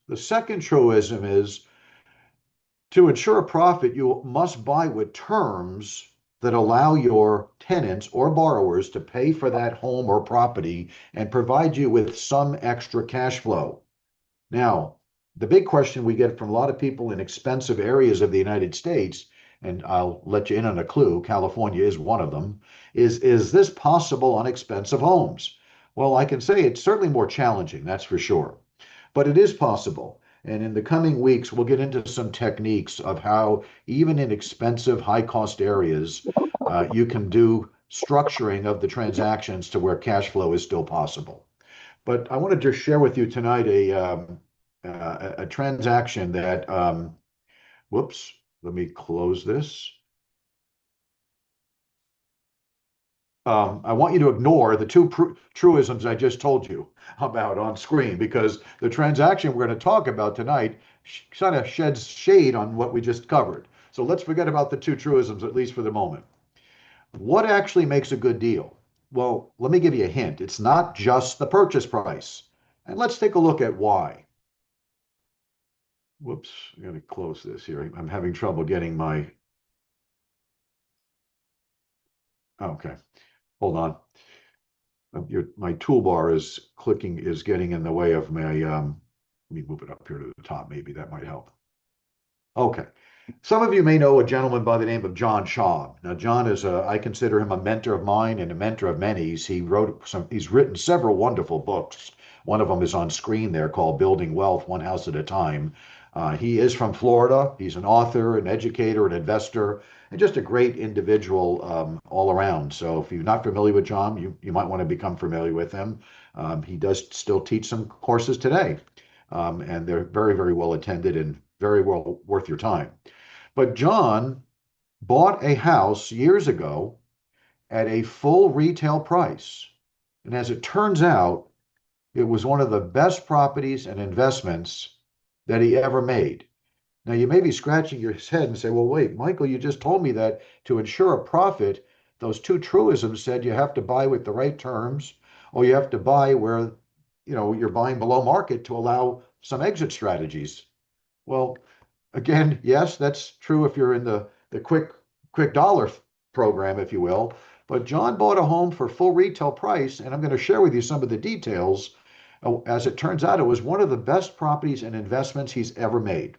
The second truism is to ensure a profit, you must buy with terms that allow your tenants or borrowers to pay for that home or property and provide you with some extra cash flow. Now, the big question we get from a lot of people in expensive areas of the United States, and I'll let you in on a clue, California is one of them, is this possible on expensive homes? Well, I can say it's certainly more challenging, that's for sure, but it is possible. And in the coming weeks, we'll get into some techniques of how, even in expensive, high cost areas, you can do structuring of the transactions to where cash flow is still possible. But I want to just share with you tonight a transaction that, whoops, let me close this. I want you to ignore the two truisms I just told you about on screen because the transaction we're going to talk about tonight kind of sheds shade on what we just covered. So let's forget about the two truisms, at least for the moment. What actually makes a good deal? Well, let me give you a hint. It's not just the purchase price. And let's take a look at why. Whoops, I'm going to close this here. I'm having trouble getting my, okay, hold on. My toolbar is getting in the way of my, let me move it up here to the top. Maybe that might help. Okay. Some of you may know a gentleman by the name of John Shaw. Now, John is I consider him a mentor of mine and a mentor of many. He's written several wonderful books. One of them is on screen there called Building Wealth One House at a Time. He is from Florida. He's an author, an educator, an investor, and just a great individual all around. So if you're not familiar with John, you might want to become familiar with him. He does still teach some courses today, and they're very, very well attended and very well worth your time. But John bought a house years ago at a full retail price. And as it turns out, it was one of the best properties and investments that he ever made. Now, you may be scratching your head and say, well, wait, Michael, you just told me that to ensure a profit, those two truisms said you have to buy with the right terms or you have to buy where you're buying below market to allow some exit strategies. Well, again, yes, that's true if you're in the quick dollar program, if you will. But John bought a home for full retail price, and I'm going to share with you some of the details. As it turns out, it was one of the best properties and investments he's ever made.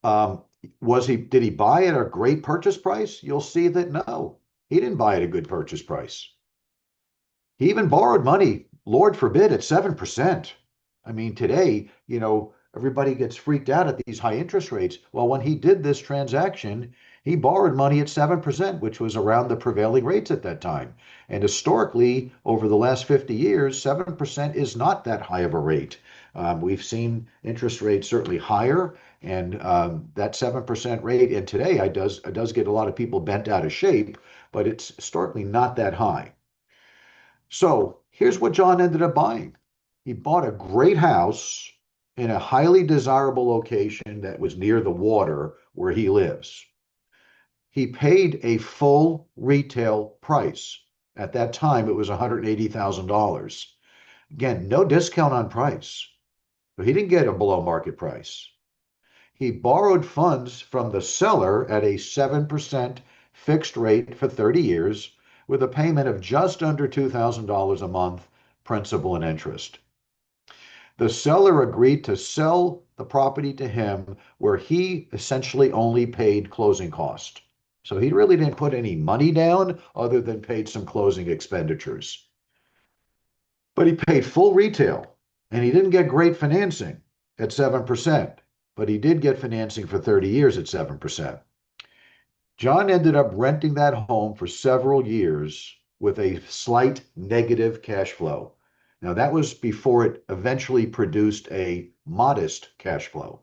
Um, did he buy at a great purchase price? You'll see that no, he didn't buy at a good purchase price. He even borrowed money, Lord forbid, at 7%. I mean, today, everybody gets freaked out at these high interest rates. Well, when he did this transaction, he borrowed money at 7%, which was around the prevailing rates at that time. And historically, over the last 50 years, 7% is not that high of a rate. We've seen interest rates certainly higher, and that 7% rate, and today it does get a lot of people bent out of shape, but it's historically not that high. So here's what John ended up buying. He bought a great house in a highly desirable location that was near the water where he lives. He paid a full retail price. At that time, it was $180,000. Again, no discount on price. So he didn't get a below market price. He borrowed funds from the seller at a 7% fixed rate for 30 years with a payment of just under $2,000 a month, principal and interest. The seller agreed to sell the property to him where he essentially only paid closing cost. So he really didn't put any money down other than paid some closing expenditures. But he paid full retail and he didn't get great financing at 7%, but he did get financing for 30 years at 7%. John ended up renting that home for several years with a slight negative cash flow. Now, that was before it eventually produced a modest cash flow.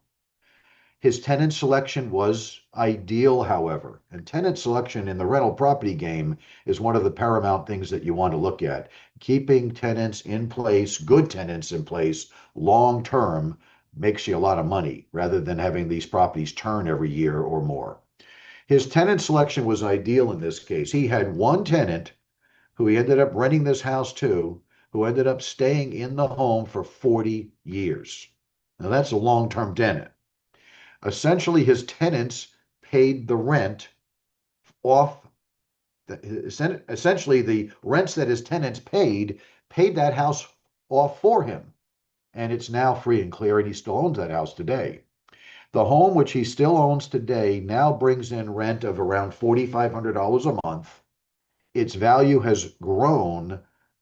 His tenant selection was ideal, however, and tenant selection in the rental property game is one of the paramount things that you want to look at. Keeping tenants in place, good tenants in place, long term, makes you a lot of money rather than having these properties turn every year or more. His tenant selection was ideal in this case. He had one tenant who he ended up renting this house to, who ended up staying in the home for 40 years. Now that's a long-term tenant. Essentially, his tenants paid the rent off. Essentially, the rents that his tenants paid that house off for him, and it's now free and clear, and he still owns that house today. The home, which he still owns today, now brings in rent of around $4,500 a month. Its value has grown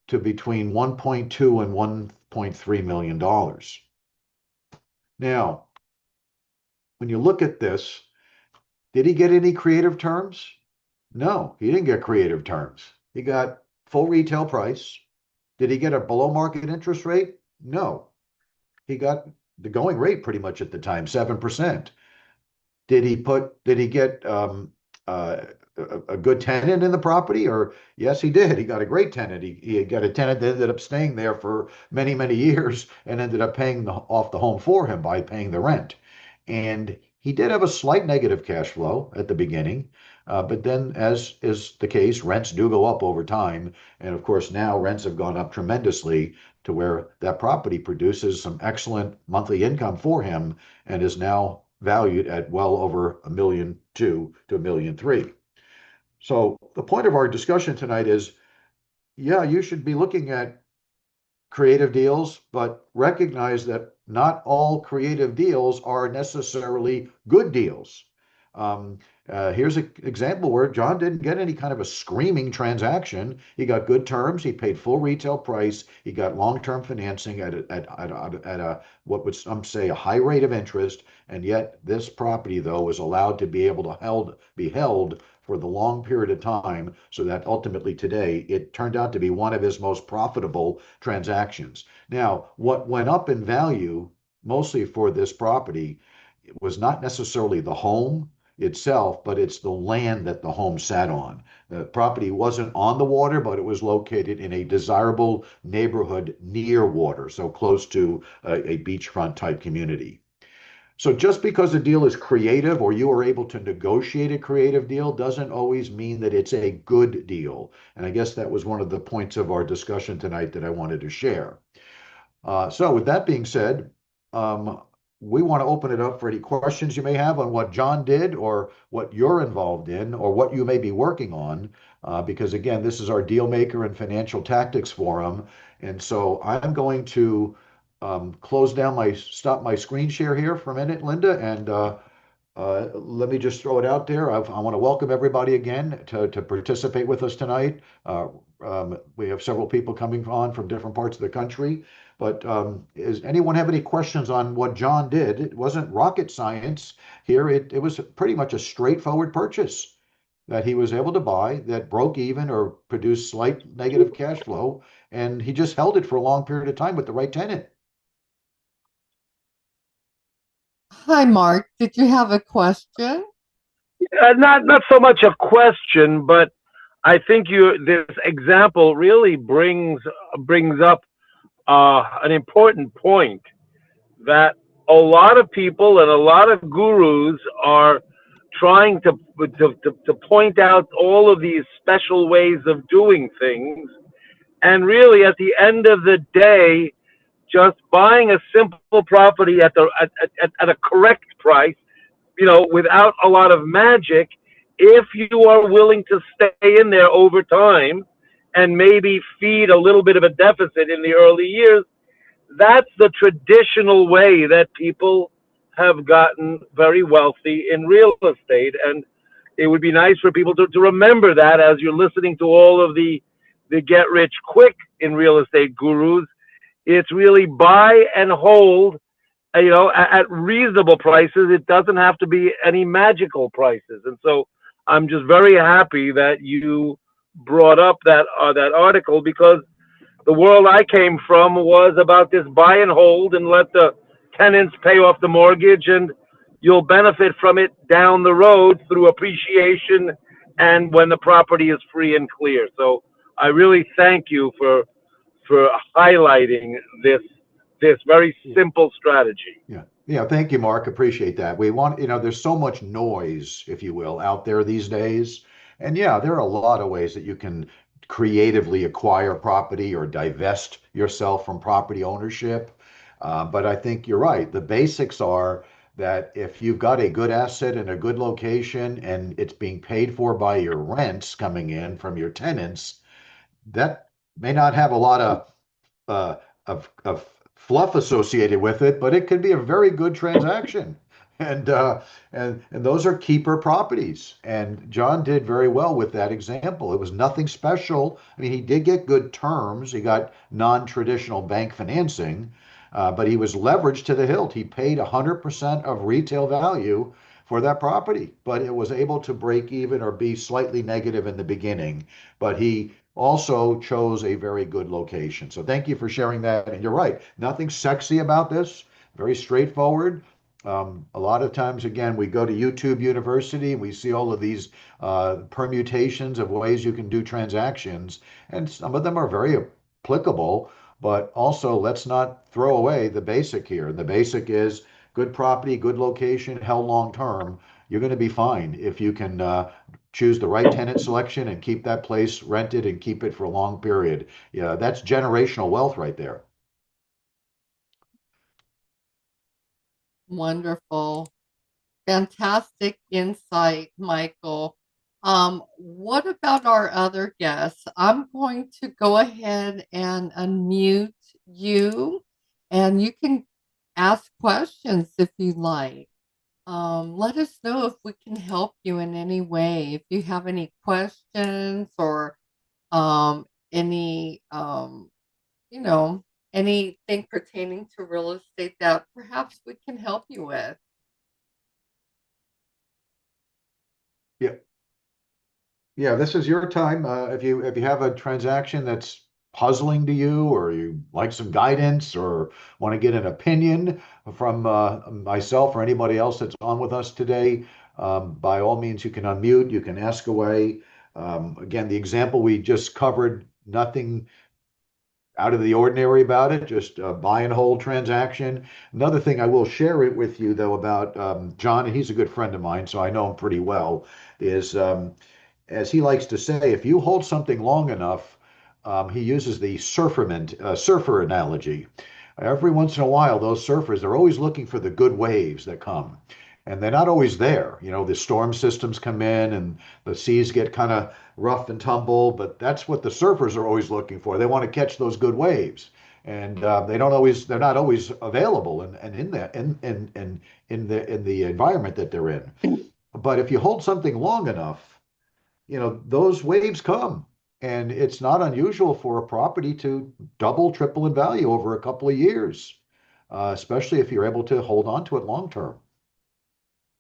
to between 1.2 and $1.3 million. Now, when you look at this, did he get any creative terms? No, he didn't get creative terms. He got full retail price. Did he get a below market interest rate? No. He got the going rate pretty much at the time, 7%. Did he get a good tenant in the property? Or yes, he did. He got a great tenant. He got a tenant that ended up staying there for many, many years and ended up paying off the home for him by paying the rent. And he did have a slight negative cash flow at the beginning, but then, as is the case, rents do go up over time. And of course, now rents have gone up tremendously to where that property produces some excellent monthly income for him and is now valued at well over $1.2 million to $1.3 million. So the point of our discussion tonight is, yeah, you should be looking at creative deals, but recognize that not all creative deals are necessarily good deals. Um, Here's an example where John didn't get any kind of a screaming transaction. He got good terms. He paid full retail price. He got long-term financing at a what would some say a high rate of interest. And yet this property, though, was allowed to be able to be held for the long period of time, so that ultimately today it turned out to be one of his most profitable transactions. Now, what went up in value mostly for this property was not necessarily the home itself, but it's the land that the home sat on. The property wasn't on the water, but it was located in a desirable neighborhood near water, so close to a beachfront type community. So just because a deal is creative or you are able to negotiate a creative deal doesn't always mean that it's a good deal. And I guess that was one of the points of our discussion tonight that I wanted to share. So with that being said, um, we want to open it up for any questions you may have on what John did or what you're involved in or what you may be working on. Because again, this is our DealMaker and Financial Tactics Forum. And so I'm going to stop my screen share here for a minute, Linda, and let me just throw it out there. I want to welcome everybody again to participate with us tonight. We have several people coming on from different parts of the country. But does anyone have any questions on what John did? It wasn't rocket science here. It was pretty much a straightforward purchase that he was able to buy that broke even or produced slight negative cash flow. And he just held it for a long period of time with the right tenant. Hi, Mark. Did you have a question? Not so much a question, but I think this example really brings up an important point that a lot of people and a lot of gurus are trying to point out all of these special ways of doing things, and really at the end of the day, just buying a simple property at a correct price, without a lot of magic, if you are willing to stay in there over time and maybe feed a little bit of a deficit in the early years, that's the traditional way that people have gotten very wealthy in real estate. And it would be nice for people to remember that as you're listening to all of the get rich quick in real estate gurus. It's really buy and hold, at reasonable prices. It doesn't have to be any magical prices. And so I'm just very happy that you brought up that article, because the world I came from was about this buy and hold and let the tenants pay off the mortgage, and you'll benefit from it down the road through appreciation and when the property is free and clear. So I really thank you for highlighting this very simple strategy. Yeah. Yeah. Thank you, Mark. Appreciate that. There's so much noise, if you will, out there these days. And yeah, there are a lot of ways that you can creatively acquire property or divest yourself from property ownership. But I think you're right. The basics are that if you've got a good asset in a good location and it's being paid for by your rents coming in from your tenants, that may not have a lot uh, of fluff associated with it, but it could be a very good transaction. And and those are keeper properties. And John did very well with that example. It was nothing special. I mean, he did get good terms. He got non-traditional bank financing, but he was leveraged to the hilt. He paid 100% of retail value for that property, but it was able to break even or be slightly negative in the beginning. But he also chose a very good location. So thank you for sharing that. And you're right, nothing sexy about this, very straightforward. A lot of times, again, we go to YouTube University and we see all of these permutations of ways you can do transactions, and some of them are very applicable. But also, let's not throw away the basic here. The basic is good property, good location, held long term. You're going to be fine if you can choose the right tenant selection and keep that place rented and keep it for a long period. Yeah, that's generational wealth right there. Wonderful. Fantastic insight, Michael. What about our other guests? I'm going to go ahead and unmute you, and you can ask questions if you like. Let us know if we can help you in any way. If you have any questions or any, you know, anything pertaining to real estate that perhaps we can help you with. Yeah, yeah, this is your time. If you have a transaction that's puzzling to you, or you like some guidance, or want to get an opinion from myself or anybody else that's on with us today, by all means, you can unmute, you can ask away. Again, the example we just covered, nothing out of the ordinary about it, just a buy and hold transaction. Another thing I will share it with you though about John, and he's a good friend of mine, so I know him pretty well, is as he likes to say, if you hold something long enough, he uses the surfer analogy. Every once in a while, those surfers, they're always looking for the good waves that come. And they're not always there. You know, the storm systems come in and the seas get kind of rough and tumble, but that's what the surfers are always looking for. They want to catch those good waves. And they're not always available and in that, in the environment that they're in. But if you hold something long enough, you know, those waves come. And it's not unusual for a property to double, triple in value over a couple of years, especially if you're able to hold on to it long term.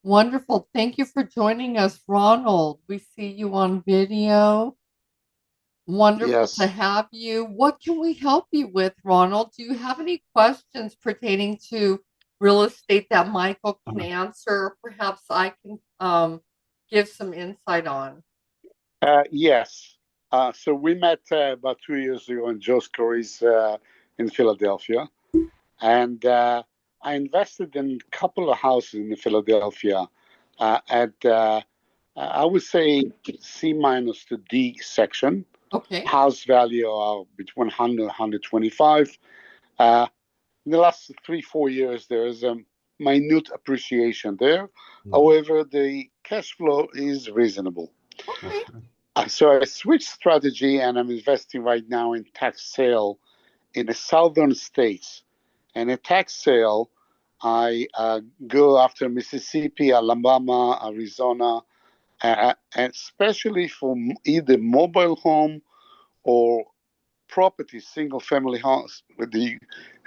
Wonderful. Thank you for joining us, Ronald. We see you on video. Wonderful to Yes, have you. What can we help you with, Ronald? Do you have any questions pertaining to real estate that Michael can answer? Perhaps I can give some insight on. yes. So we met about 2 years ago in Joe's Curry's in Philadelphia, and I invested in a couple of houses in Philadelphia at I would say C minus to D section. Okay. House value of between 100 and 125. In the last 3-4 years, there is a minute appreciation there. However, the cash flow is reasonable. Okay. So I switched strategy and I'm investing right now in tax sale in the southern states. And a tax sale, I go after Mississippi, Alabama, Arizona, and especially for either mobile home or property, single family house with the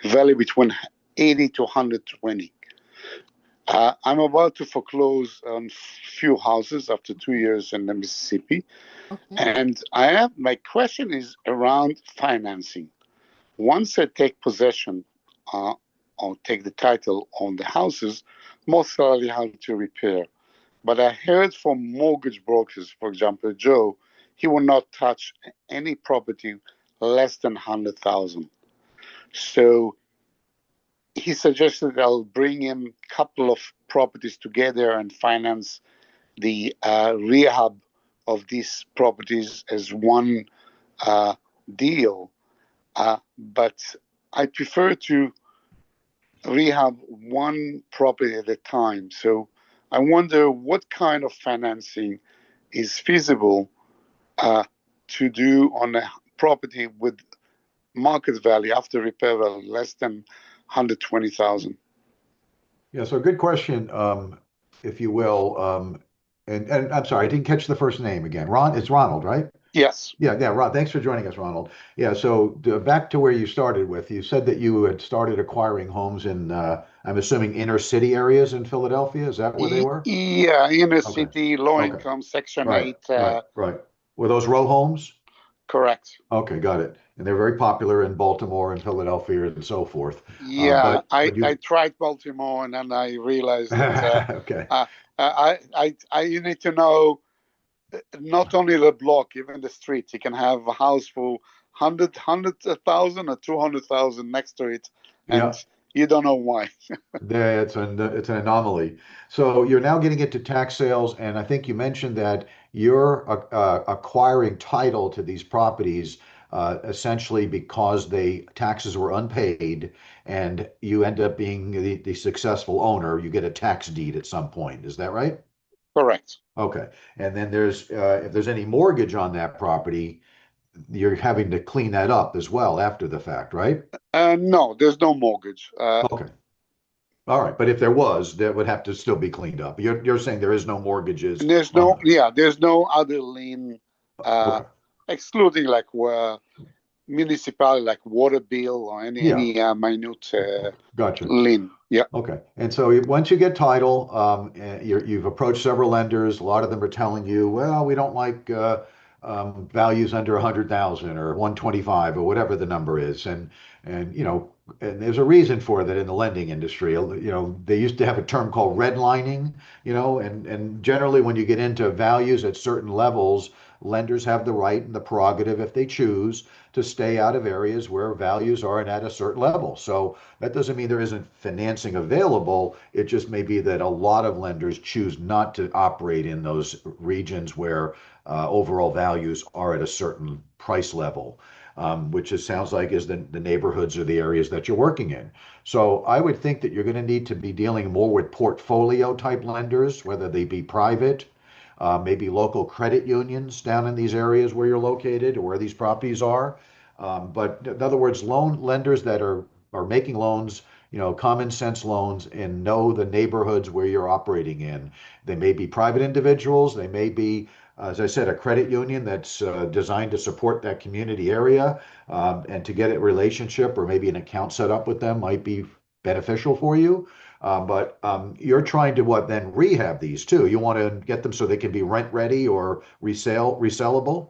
value between 80 to 120. I'm about to foreclose on few houses after 2 years in the Mississippi. Okay. And my question is around financing. Once I take possession or take the title on the houses, most likely how to repair. But I heard from mortgage brokers, for example, Joe, he will not touch any property less than 100,000. So he suggested I'll bring him a couple of properties together and finance the rehab of these properties as one deal. But I prefer to rehab one property at a time. So I wonder what kind of financing is feasible to do on a property with market value after repair value less than 120,000. Yeah, so good question, if you will. And I'm sorry, I didn't catch the first name again. It's Ronald, right? Yes. Yeah, Ron. Thanks for joining us, Ronald. Yeah, so back to where you started with, you said that you had started acquiring homes in, I'm assuming inner city areas in Philadelphia. Is that where they were? Yeah, inner Okay, city, low okay, income, Section right, 8. right. Were those row homes? Correct. Okay, got it. And they're very popular in Baltimore and Philadelphia and so forth. Yeah, But I you, tried Baltimore and then I realized that okay, uh, you need to know not only the block, even the street. You can have a house for 100,000 or 200,000 next to it, and yeah. you don't know why. Yeah, it's an anomaly. So you're now getting into tax sales, and I think you mentioned that you're acquiring title to these properties essentially because they taxes were unpaid, and you end up being the successful owner. You get a tax deed at some point. Is that right? Correct. Okay. And then there's if there's any mortgage on that property, you're having to clean that up as well after the fact, right? No, there's no mortgage. Okay. All right, but if there was, that would have to still be cleaned up. You're saying there is no mortgages And there's on no, the, yeah, there's no other lien, uh, okay. excluding like municipality, like water bill or Yeah, any minute gotcha. lien. Yeah, Okay. And so once you get title, you've approached several lenders. A lot of them are telling you, well, we don't like values under 100,000 or 125 or whatever the number is. And there's a reason for that in the lending industry. They used to have a term called redlining, and generally when you get into values at certain levels, lenders have the right and the prerogative, if they choose, to stay out of areas where values aren't at a certain level. So that doesn't mean there isn't financing available. It just may be that a lot of lenders choose not to operate in those regions where overall values are at a certain price level, which it sounds like is the neighborhoods or the areas that you're working in. So I would think that you're going to need to be dealing more with portfolio type lenders, whether they be private, maybe local credit unions down in these areas where you're located or where these properties are. But in other words, loan lenders that are making loans, common sense loans and know the neighborhoods where you're operating in. They may be private individuals. They may be, as I said, a credit union that's designed to support that community area. And to get a relationship or maybe an account set up with them might be beneficial for you. But you're trying to what then rehab these too. You want to get them so they can be rent ready or resellable.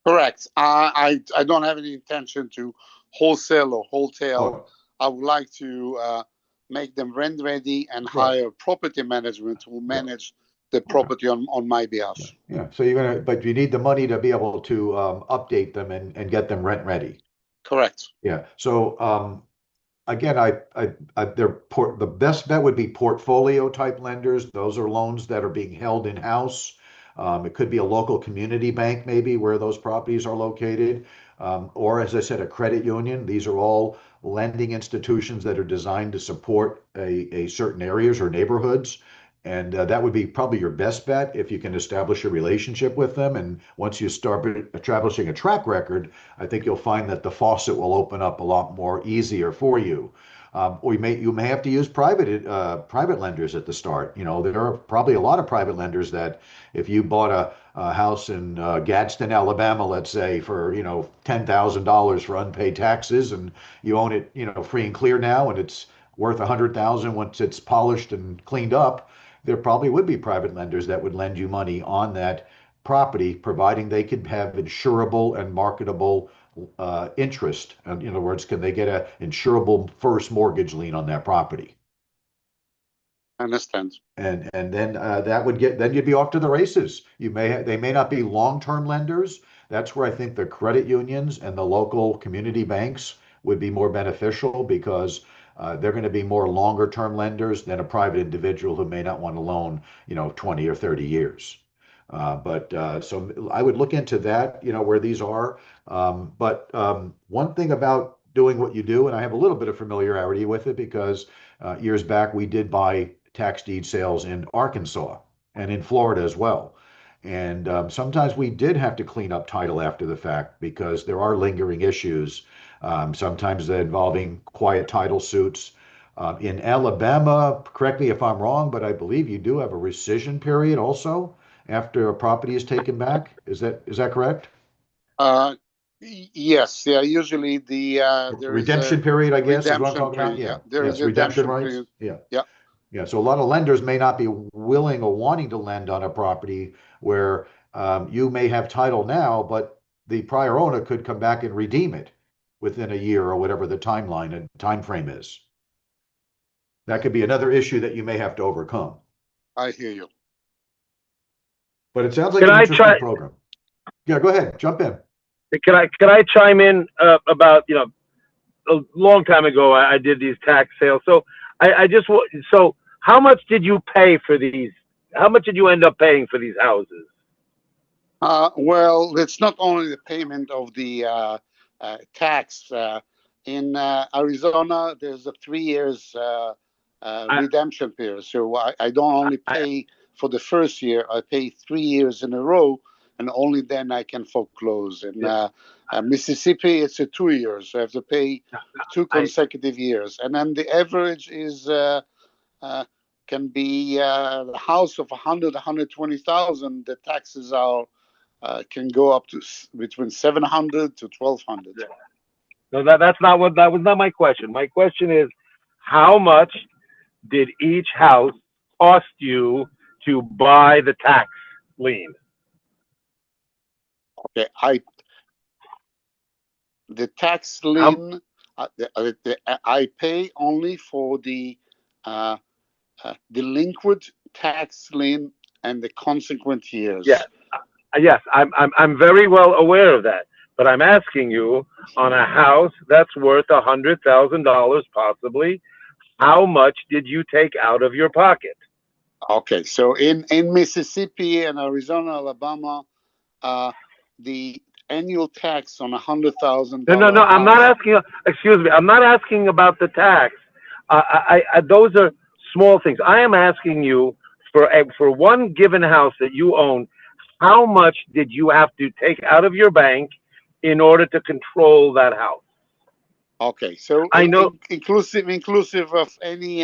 correct. I don't have any intention to wholesale or wholesale. Oh, I would like to make them rent ready and right. hire property management who Yeah. manage the Okay. property on my behalf. Yeah. Yeah. So but you need the money to be able to update them and get them rent ready. Correct. Yeah. So again, the best bet would be portfolio type lenders. Those are loans that are being held in house. It could be a local community bank, maybe where those properties are located, or as I said, a credit union. These are all lending institutions that are designed to support a certain areas or neighborhoods. And that would be probably your best bet if you can establish a relationship with them. And once you start establishing a track record, I think you'll find that the faucet will open up a lot more easier for you. Or you may have to use private lenders at the start. There are probably a lot of private lenders that if you bought a house in Gadsden, Alabama, let's say for $10,000 for unpaid taxes, and you own it free and clear now, and it's worth 100,000 once it's polished and cleaned up, there probably would be private lenders that would lend you money on that property, providing they could have insurable and marketable interest. In other words, can they get a insurable first mortgage lien on that property? I understand. And then then you'd be off to the races. They may not be long-term lenders. That's where I think the credit unions and the local community banks would be more beneficial because they're going to be more longer-term lenders than a private individual who may not want to loan 20 or 30 years. So I would look into that, where these are. But one thing about doing what you do, and I have a little bit of familiarity with it because years back we did buy tax deed sales in Arkansas and in Florida as well. And sometimes we did have to clean up title after the fact because there are lingering issues, sometimes involving quiet title suits. In Alabama, correct me if I'm wrong, but I believe you do have a rescission period also after a property is taken back. Is that correct? Yes, yeah. Usually there is a Redemption period, I guess, is what I'm redemption talking about. period. Yeah, Yeah. there is Yes, a redemption redemption rights. period. Yeah. Yeah. Yeah. So a lot of lenders may not be willing or wanting to lend on a property where you may have title now, but the prior owner could come back and redeem it within a year or whatever the timeline and time frame is. That could be another issue that you may have to overcome. I hear you. But it sounds like Can an I interesting try? program. Yeah, go ahead, jump in. Can I chime in about, a long time ago I did these tax sales. So so how much did you pay for these? How much did you end up paying for these houses? Well, it's not only the payment of the tax. In Arizona, there's a 3 years redemption period. So I don't only pay for the first year, I pay 3 years in a row, and only then I can foreclose. In Mississippi, it's a 2 years. So I have to pay 2 consecutive years. And then the average is can be the house of 120,000. The taxes are can go up to between 700 to 1,200. No, that was not my question. My question is, how much did each house cost you to buy the tax lien? Okay, the tax lien, I pay only for the delinquent tax lien and the consequent years. Yes, I'm very well aware of that. But I'm asking you, on a house that's worth $100,000 possibly, how much did you take out of your pocket? Okay, so in Mississippi and Arizona, Alabama, the annual tax on $100,000 No, I'm not house. asking. Excuse me, I'm not asking about the tax. Those are small things. I am asking you for one given house that you own, how much did you have to take out of your bank in order to control that house? Okay, so I know, inclusive of any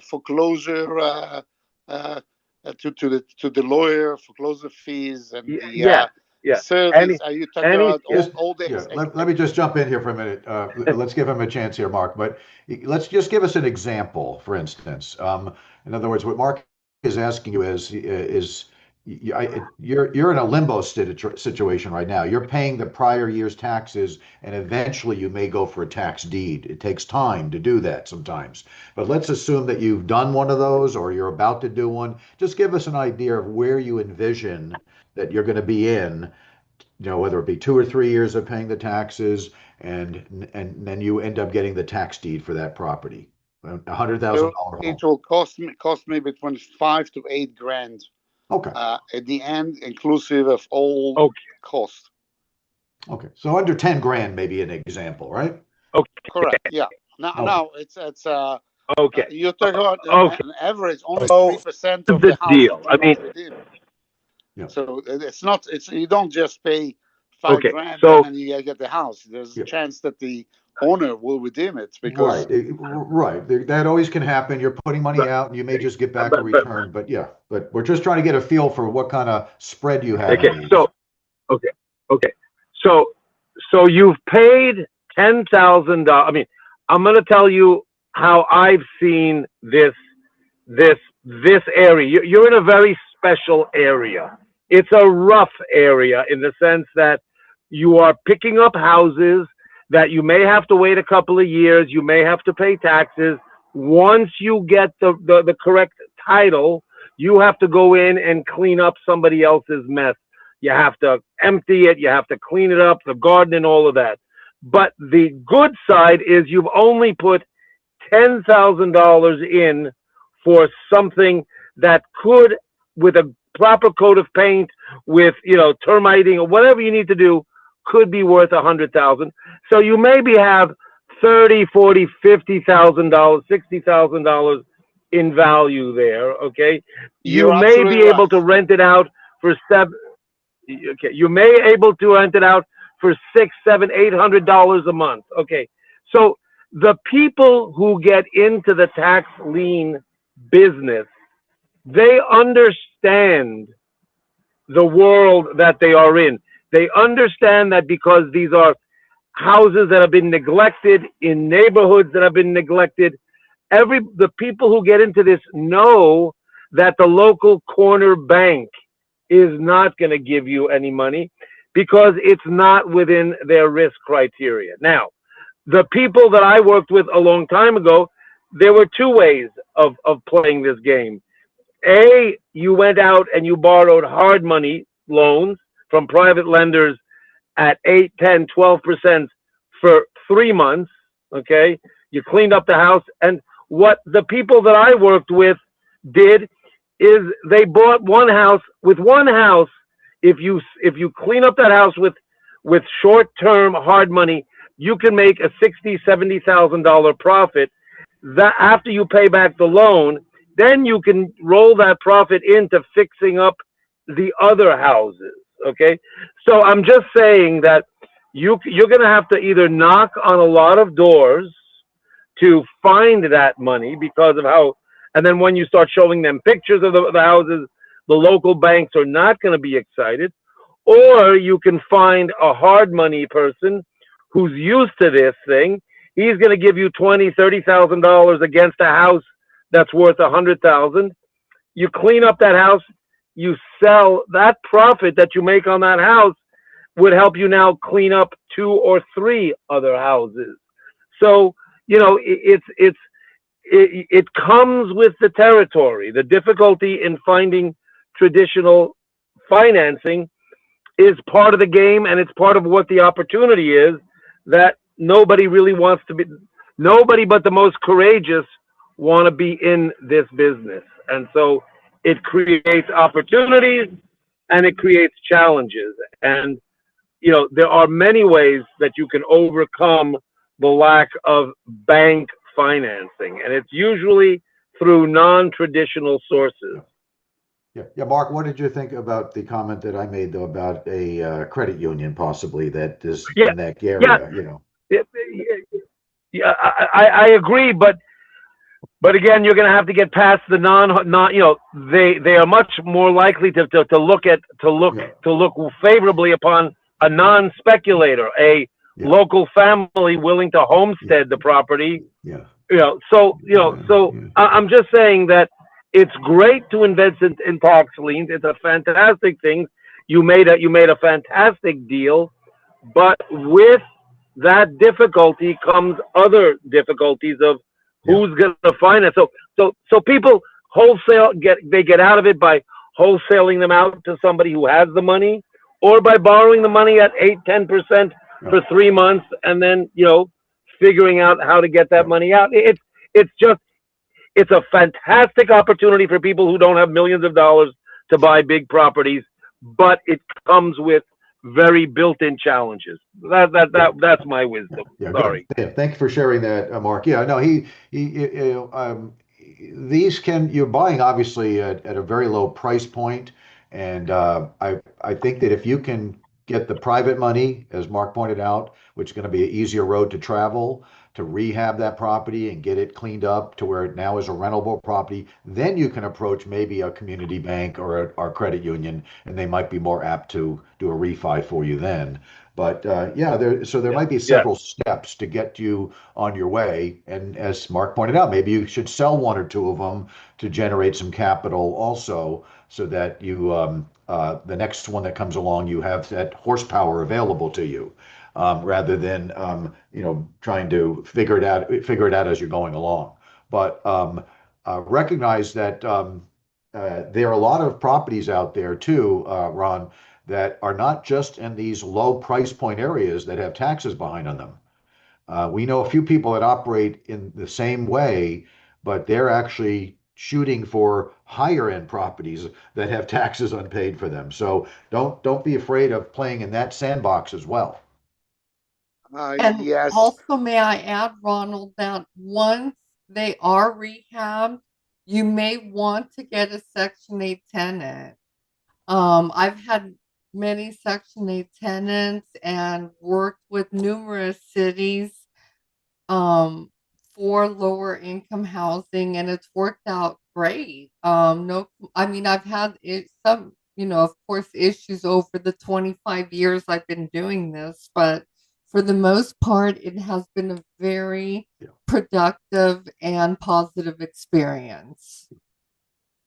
foreclosure to the lawyer, foreclosure fees, and the yeah. service. Are you talking about Just, all the yeah, let me just jump in here for a minute. Let's give him a chance here, Mark. But let's just give us an example, for instance. In other words, what Mark is asking you is you're in a limbo situation right now. You're paying the prior year's taxes, and eventually you may go for a tax deed. It takes time to do that sometimes. But let's assume that you've done one of those or you're about to do one. Just give us an idea of where you envision that you're going to be in, whether it be 2 or 3 years of paying the taxes, and then you end up getting the tax deed for that property, $100,000 home. It will cost me between 5 to 8 grand. Okay. At the end, inclusive of all costs. Okay. So under 10 grand, maybe an example, right? Okay. Correct. Yeah. Now it's Okay. you're talking about an average only So 3% of the the house deal. that you redeem. Yeah. So it's you don't just pay 5 Okay, grand so- and then you get the house. There's a chance that the owner will redeem it because Right. That always can happen. You're putting money out and you may just get back a return. But we're just trying to get a feel for what kind of spread you have. Okay, okay. So you've paid $10,000. I mean, I'm going to tell you how I've seen this area. You're in a very special area. It's a rough area in the sense that you are picking up houses that you may have to wait a couple of years. You may have to pay taxes. Once you get the correct title, you have to go in and clean up somebody else's mess. You have to empty it. You have to clean it up, the garden and all of that. But the good side is you've only put $10,000 in for something that could, with a proper coat of paint, with termiting or whatever you need to do, could be worth 100,000. So you maybe have 30, 40, $50,000, $60,000 in value there. Okay, you You're may be absolutely able right. to rent it out for seven. Okay, you may able to rent it out for $600, $700, $800 a month. Okay, so the people who get into the tax lien business, they understand the world that they are in. They understand that because these are houses that have been neglected in neighborhoods that have been neglected. The people who get into this know that the local corner bank is not going to give you any money because it's not within their risk criteria. Now, the people that I worked with a long time ago, there were two ways of playing this game. A, you went out and you borrowed hard money loans from private lenders at 8, 10, 12% for 3 months. Okay. You cleaned up the house. And what the people that I worked with did is they bought one house. With one house, if you clean up that house with short-term hard money, you can make a $60,000, $70,000 profit. That after you pay back the loan, then you can roll that profit into fixing up the other houses. Okay, so I'm just saying that you're going to have to either knock on a lot of doors to find that money because of how, and then when you start showing them pictures of the houses, the local banks are not going to be excited, or you can find a hard money person who's used to this thing. He's going to give you $20,000, $30,000 against a house that's worth 100,000. You clean up that house, you sell that profit that you make on that house would help you now clean up 2 or 3 other houses. So, it comes with the territory. The difficulty in finding traditional financing is part of the game, and it's part of what the opportunity is that nobody really wants to be. Nobody but the most courageous want to be in this business. And so it creates opportunities and it creates challenges. And, there are many ways that you can overcome the lack of bank financing. And it's usually through non-traditional sources. Yeah, Mark, what did you think about the comment that I made, though, about a credit union possibly that is Yeah, in that yeah, area, yeah. I agree, but again, you're going to have to get past the they are much more likely to look favorably upon a non-speculator, a Yeah. local family willing to homestead the property. Yeah. I'm just saying that it's great to invest in tax liens. It's a fantastic thing. You made a fantastic deal, but with that difficulty comes other difficulties of who's going to finance. So people get out of it by wholesaling them out to somebody who has the money, or by borrowing the money at 8, 10% for 3 months, and then figuring out how to get that money out. It's a fantastic opportunity for people who don't have millions of dollars to buy big properties, but it comes with very built-in challenges. That's my wisdom. Yeah, Sorry. good. Yeah, thank you for sharing that, Mark. Yeah, no, these you're buying obviously at a very low price point, and I think that if you can get the private money, as Mark pointed out, which is going to be an easier road to travel, to rehab that property and get it cleaned up to where it now is a rentable property, then you can approach maybe a community bank or a credit union, and they might be more apt to do a refi for you then. But there might be several steps to get you on your way. And as Mark pointed out, maybe you should sell 1 or 2 of them to generate some capital also, so that the next one that comes along, you have that horsepower available to you, rather than trying to figure it out as you're going along. But recognize that there are a lot of properties out there too, Ron, that are not just in these low price point areas that have taxes behind on them. We know a few people that operate in the same way, but they're actually shooting for higher end properties that have taxes unpaid for them. So don't be afraid of playing in that sandbox as well. And Yes, also, may I add, Ronald, that once they are rehabbed, you may want to get a Section 8 tenant. I've had many Section 8 tenants and worked with numerous cities um, for lower income housing, and it's worked out great. No, I mean, I've had some, of course, issues over the 25 years I've been doing this, but for the most part, it has been a very Yeah. productive and positive experience.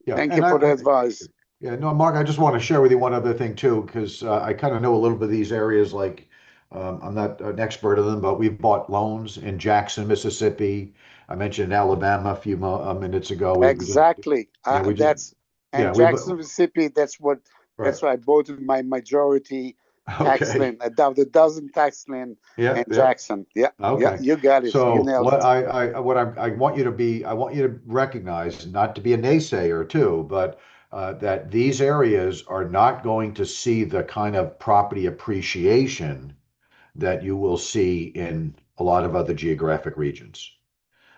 Yeah, thank and you for the advice. yeah, no, Mark, I just want to share with you one other thing too, because I kind of know a little bit of these areas. Like, I'm not an expert in them, but we've bought loans in Jackson, Mississippi. I mentioned Alabama a few minutes ago. We just, Exactly. yeah, we just, That's yeah, and Jackson, Mississippi. right. That's where I bought my majority tax Okay. lien, about a dozen tax lien Yeah, in yeah. Jackson. Yeah, yeah, Okay. you got it. You So nailed it. I want you to be, I want you to recognize, not to be a naysayer too, but that these areas are not going to see the kind of property appreciation that you will see in a lot of other geographic regions.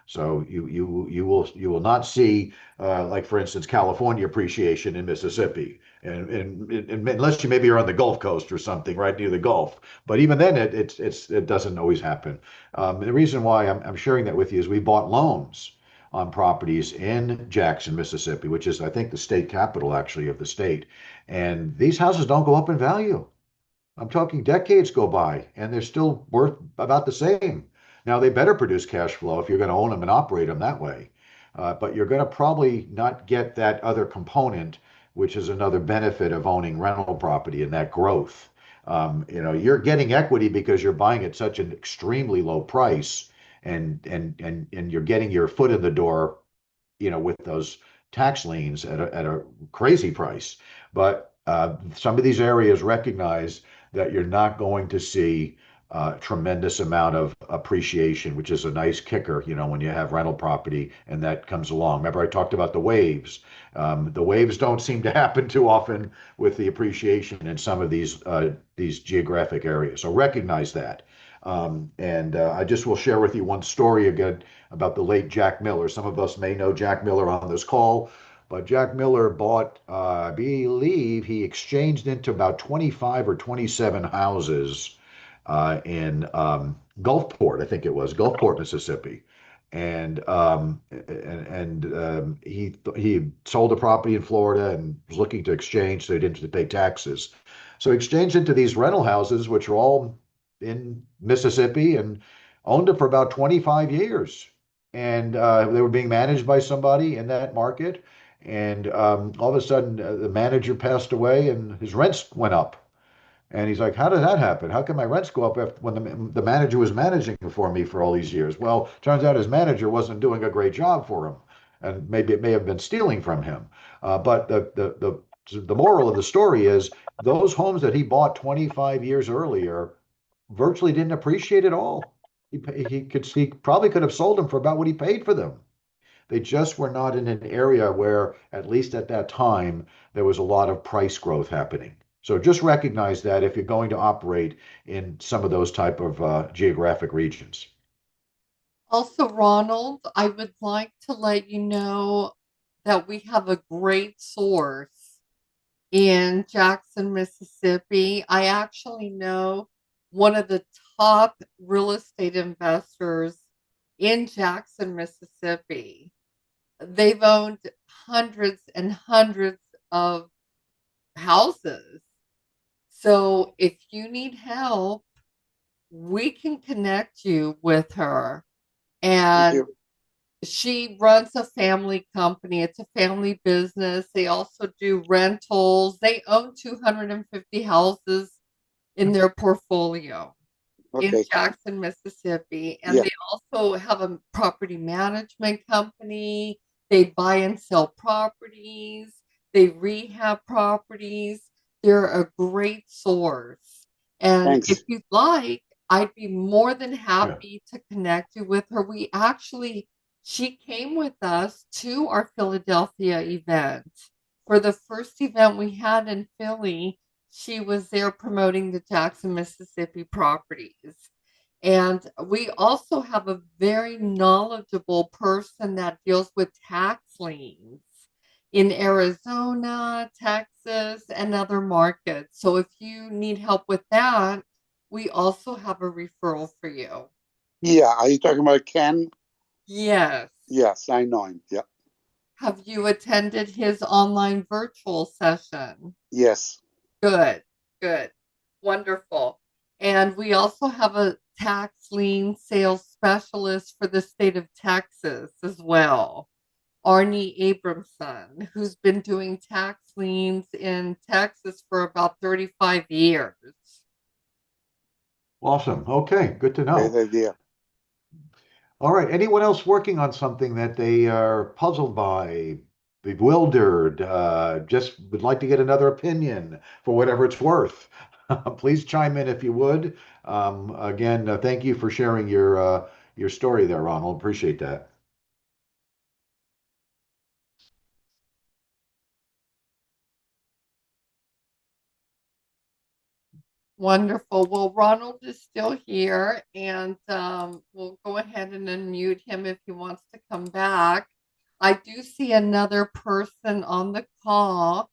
So you will not see like for instance California appreciation in Mississippi, and unless you maybe are on the Gulf Coast or something right near the Gulf. But even then, it doesn't always happen. The reason why I'm sharing that with you is we bought loans on properties in Jackson, Mississippi, which is I think the state capital actually of the state, and these houses don't go up in value. I'm talking decades go by and they're still worth about the same. Now, they better produce cash flow if you're going to own them and operate them that way. But you're going to probably not get that other component, which is another benefit of owning rental property and that growth. You're getting equity because you're buying at such an extremely low price and you're getting your foot in the door, with those tax liens at a crazy price. But some of these areas recognize that you're not going to see a tremendous amount of appreciation, which is a nice kicker, when you have rental property and that comes along. Remember, I talked about the waves. The waves don't seem to happen too often with the appreciation in some of these geographic areas. So recognize that. And I just will share with you one story again about the late Jack Miller. Some of us may know Jack Miller on this call, but Jack Miller bought, I believe he exchanged into about 25 or 27 houses in Gulfport, I think it was Gulfport, Mississippi. And he sold a property in Florida and was looking to exchange, so he didn't have to pay taxes. So he exchanged into these rental houses, which are all in Mississippi, and owned them for about 25 years. And they were being managed by somebody in that market. And all of a sudden, the manager passed away and his rents went up. And he's like, how did that happen? How can my rents go up when the manager was managing for me for all these years? Well, turns out his manager wasn't doing a great job for him. And maybe it may have been stealing from him. But the moral of the story is those homes that he bought 25 years earlier virtually didn't appreciate at all. He probably could have sold them for about what he paid for them. They just were not in an area where, at least at that time, there was a lot of price growth happening. So just recognize that if you're going to operate in some of those type of geographic regions. Also, Ronald, I would like to let you know that we have a great source in Jackson, Mississippi. I actually know one of the top real estate investors in Jackson, Mississippi. They've owned hundreds and hundreds of houses. So if you need help, we can connect you with her. Thank And you. she runs a family company. It's a family business. They also do rentals. They own 250 houses in their portfolio in Okay. Jackson, Mississippi. And Yeah. they also have a property management company. They buy and sell properties. They rehab properties. They're a great source. And if Thanks. you'd like, I'd be more than Yeah. happy to connect you with her. We actually She came with us to our Philadelphia event. For the first event we had in Philly, she was there promoting the Jackson, Mississippi properties. And we also have a very knowledgeable person that deals with tax liens in Arizona, Texas, and other markets. So if you need help with that, we also have a referral for you. Yeah, are you talking about Ken? Yes. Yes, I know him. Yeah. Have you attended his online virtual session? Yes. Good, good, wonderful. And we also have a tax lien sales specialist for the state of Texas as well, Arnie Abramson, who's been doing tax liens in Texas for about 35 years. Awesome. Okay, good to Great know. idea. All right. Anyone else working on something that they are puzzled by, bewildered, just would like to get another opinion for whatever it's worth? Please chime in if you would. Again, thank you for sharing your story there, Ronald. Appreciate that. Wonderful. Well, Ronald is still here, and we'll go ahead and unmute him if he wants to come back. I do see another person on the call,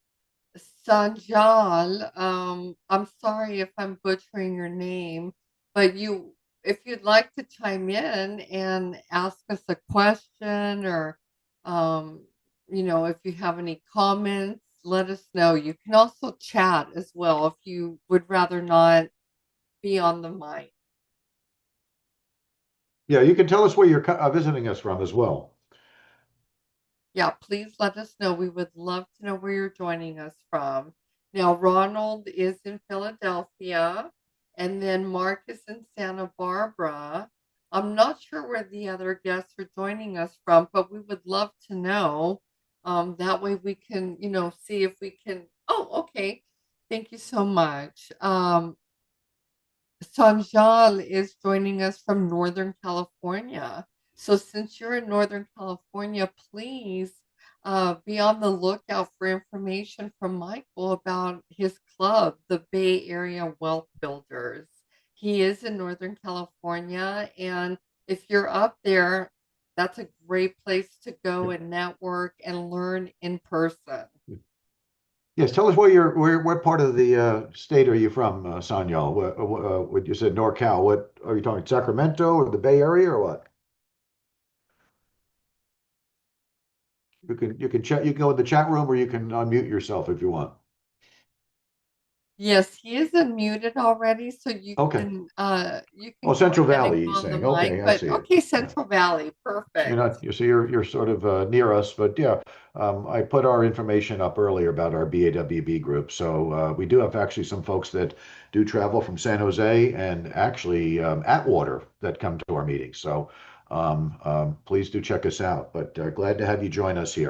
Sanjal. I'm sorry if I'm butchering your name, but if you'd like to chime in and ask us a question or, um, if you have any comments, let us know. You can also chat as well if you would rather not be on the mic. Yeah, you can tell us where you're visiting us from as well. Yeah, please let us know. We would love to know where you're joining us from. Now, Ronald is in Philadelphia, and then Mark is in Santa Barbara. I'm not sure where the other guests are joining us from, but we would love to know. That way we can, see if we can. Oh, okay. Thank you so much. Sanjal is joining us from Northern California. So, since you're in Northern California, please be on the lookout for information from Michael about his club, the Bay Area Wealth Builders. He is in Northern California, and if you're up there, that's a great place to go and network and learn in person. Yes, tell us what part of the state are you from, Sanyal? What you said, NorCal. What are you talking, Sacramento or the Bay Area or what? You can chat. You can go in the chat room, or you can unmute yourself if you want. Yes, he is unmuted already, so you Okay. can you Oh, can go Central ahead and Valley, go he's on the saying. mic. Okay, I But see it. okay, Yeah. Central Valley, You're perfect. not, you see, you're sort of near us, but yeah, I put our information up earlier about our BAWB group. So we do have actually some folks that do travel from San Jose and actually Atwater that come to our meetings. So please do check us out. But glad to have you join us here.